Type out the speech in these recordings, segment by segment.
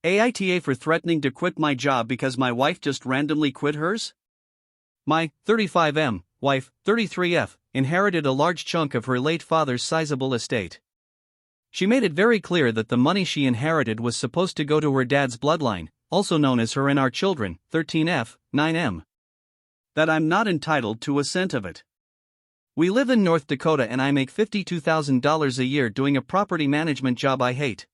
AITA for threatening to quit my job because my wife just randomly quit hers? My 35M wife, 33F, inherited a large chunk of her late father's sizable estate. She made it very clear that the money she inherited was supposed to go to her dad's bloodline, also known as her and our children, 13F, 9M. That I'm not entitled to a cent of it. We live in North Dakota and I make $52,000 a year doing a property management job I hate.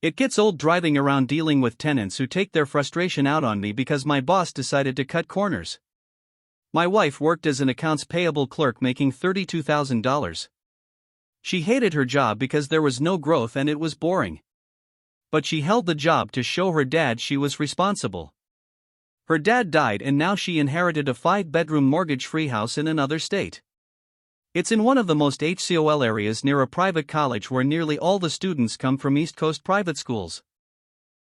It gets old driving around dealing with tenants who take their frustration out on me because my boss decided to cut corners. My wife worked as an accounts payable clerk making $32,000. She hated her job because there was no growth and it was boring. But she held the job to show her dad she was responsible. Her dad died and now she inherited a 5-bedroom mortgage-free house in another state. It's in one of the most HCOL areas near a private college where nearly all the students come from East Coast private schools.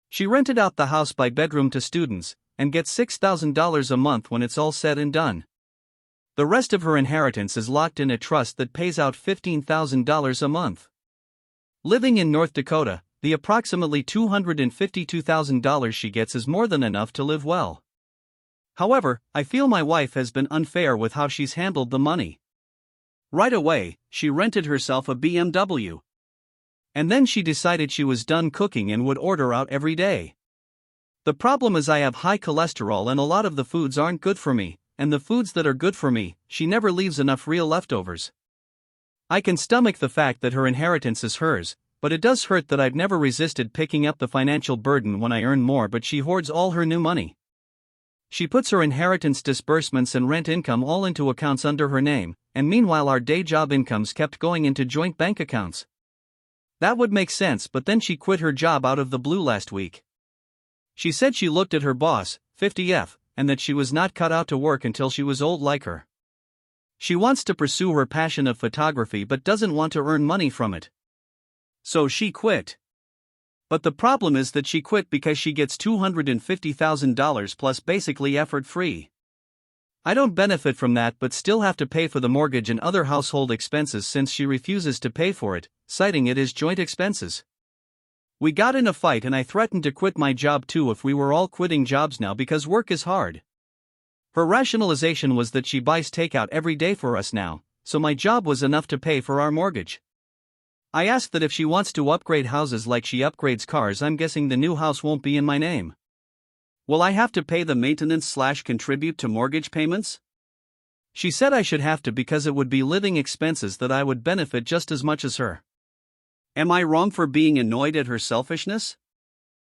She rented out the house by bedroom to students, and gets $6,000 a month when it's all said and done. The rest of her inheritance is locked in a trust that pays out $15,000 a month. Living in North Dakota, the approximately $252,000 she gets is more than enough to live well. However, I feel my wife has been unfair with how she's handled the money. Right away, she rented herself a BMW. And then she decided she was done cooking and would order out every day. The problem is I have high cholesterol and a lot of the foods aren't good for me, and the foods that are good for me, she never leaves enough real leftovers. I can stomach the fact that her inheritance is hers, but it does hurt that I've never resisted picking up the financial burden when I earn more, but she hoards all her new money. She puts her inheritance disbursements and rent income all into accounts under her name, and meanwhile our day job incomes kept going into joint bank accounts. That would make sense, but then she quit her job out of the blue last week. She said she looked at her boss, 50F, and that she was not cut out to work until she was old like her. She wants to pursue her passion of photography but doesn't want to earn money from it. So she quit. But the problem is that she quit because she gets $250,000 plus basically effort-free. I don't benefit from that but still have to pay for the mortgage and other household expenses since she refuses to pay for it, citing it as joint expenses. We got in a fight and I threatened to quit my job too if we were all quitting jobs now because work is hard. Her rationalization was that she buys takeout every day for us now, so my job was enough to pay for our mortgage. I asked that if she wants to upgrade houses like she upgrades cars, I'm guessing the new house won't be in my name. Will I have to pay the maintenance/contribute to mortgage payments? She said I should have to because it would be living expenses that I would benefit just as much as her. Am I wrong for being annoyed at her selfishness?